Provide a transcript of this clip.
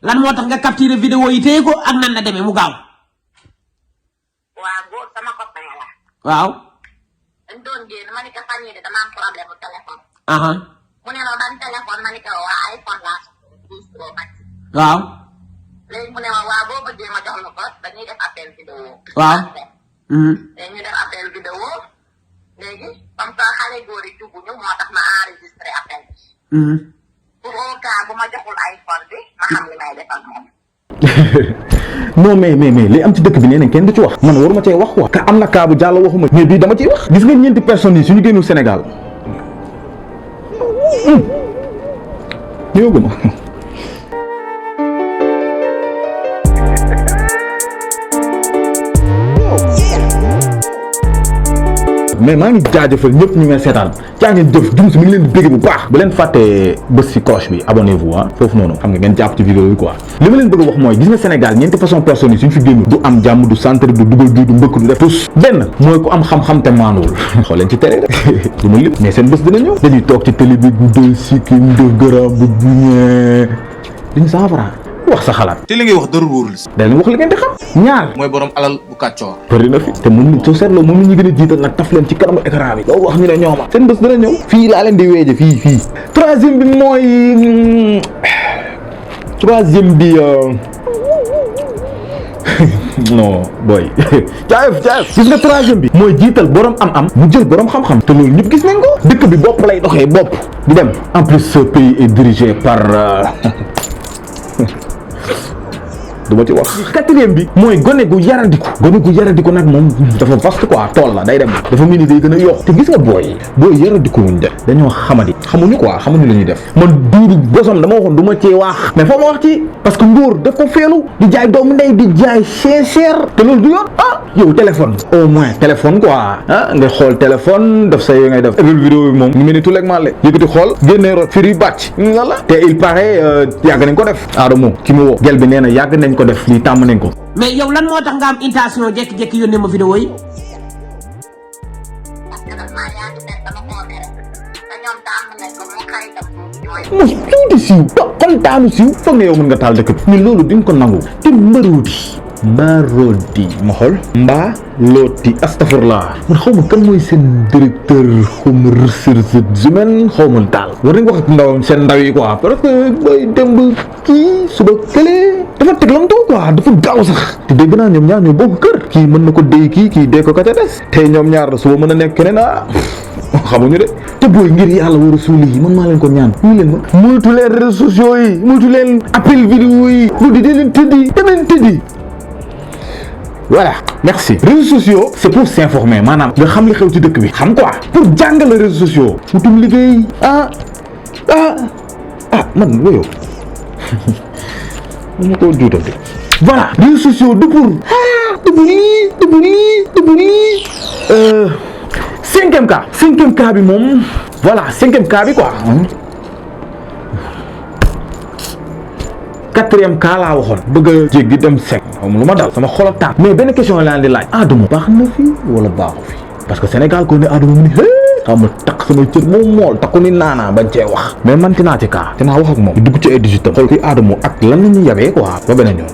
lan moo tax nga capturer vidéo yi téye ko ak nan la demee mu gaaw. waaw góor sama copain la. waaw. dañ doon génn ma ni ko fan yii de dama am problème mu téléphone. mu ne ma ban téléphone ma ni ko waa iPhone laa soxla waaw. léegi mu ne ma waa boo bëggee ma jox la ko dañuy def appel vidéo. waaw. léegi ñu def appel vidéo léegi comme ça xale góor yi dugguñu moo tax ma enregistré appel bi. pour au cas bu ma joxul iPhone bi ma xam li may def ak moom. non mais li am ci dëkk bi nee nañ kenn du ci wax man waruma cee wax quoi ka am na kaa bu jàll waxuma mais bii dama ciy wax gis nga ñeenti personnes yi suñu génnul Sénégal ñëwaguma mais maa ngi jaajëfal ñëpp ñu ngeen seetaan caa ngeen jëf jum si mi ngi leen di bégg bu baax bu leen fàttee bës si cloche bi abonnez-vous foofu noonu xam nga ngeen jàpp ci vidéo yi quoi li ma leen bëgg a wax mooy gis nga Sénégal ñeenti façon personnes yi suñ fi génn du am jàmm du centre du dugal du mbëkk du def tous benn mooy ku am xam-xam te maanuwul xool leen ci télé rek du ma lépp mais seen bés dina ñëw dañuy toog ci télé bi guddal sikkim de garab bu buñee dañu 100 francs wax sa xalaat te li ngay wax dara wóorul si. da leen wax li ngeen di xam ñaar mooy borom alal bu kàccoor. bëri na fi te mun soo seetloo moom la ñu gën a jiital nag taf leen ci kanamu écran bi loolu wax ñu ne ñooma seen bés dana ñëw fii laa leen di weeje fii troisième bi mooy troisième bi non boy jaayef gis nga troisième bi mooy jiital borom am mu jël borom xam-xam te loolu ñëpp gis nañ ko dëkk bi bopp lay doxee bopp di dem en plus ce pays est dirigé par duma ci wax quatrième bi mooy gone gu yaradiku nag moom dafa vaste quoi tool la day dem dafa mel ni day gën a yokk te gis nga booy yaradiku wuñ de dañoo xamuñu la ñuy def man duudu bosom dama waxoon du ma cee wax mais foo ma wax ci parce que ngóor daf ko feelu di jaay doomu ndey di jaay cher te loolu du yoon yow téléphone au moins téléphone quoi nga xool téléphone def sa yo ngay def vidéo bi moom ñu mel ni tuleeg male yëkkati xool génnee rot firi bàcc nga la te il paraît yàgg nañ ko def Adamo ki mu woo gel bi nee na yàgg nañ ko def lii tàmm nañ ko. mais yow lan moo tax nga am intention jékki-jékki yónnee ma vidéo yi. parce que dafa yaa ngi nekk dama koo mere te ñoom tàmm nañ ko mu xaritam. mos tuuti siiw xoltaanu siiw foog ne yow mën nga taal dëkk bi. mais loolu duñ ko nangu te mbaroodi ma xool mbaa looti astafurlah man xaw ma kan mooy seen directeur xaw ma ressources humaines xaw ma daal war nañ wax ak ndawam seen ndaw yi quoi parce que bay démb kii suba kële dafa teglamtoo quoi dafa gaaw sax te dégg naa ñoom ñaar ñoo bokk kër kii mën na ko déy kii dee ko ka ca des te ñoom ñaar suba mën a nekk keneen xamuñu de te booy ngir yàlla war a suuli yi man maa leen ko ñaan ñu leen ma moytu leen réseaux sociaux yi moytu leen appel vidéo yi lu di leen tëddi voilà merci réseaux sociaux c'est pour s'informer maanaam nga xam li xew ci dëkk bi xam quoi pour jàngale réseaux sociaux utum liggéey man woyow ma ko juutal de voilà réseaux sociaux du pour cinquième cas bi moom voilà cinquième cas bi quoi quatrième cas laa waxoon bëgg a jéggi dem sec xam lu ma dal sama xol a tàng mais benn question la leen di laaj Adamo baax na fi wala baaxu fi parce que Sénégal ko ne Adamo mu ni xam nga takk samay cër moom mool takku ni naanaa bañ cee wax mais man tinaa ci cas dinaa wax ak moom dugg ci ay digital xool kuy Adamo ak lan la ñuy yabee quoi ba beneen yoon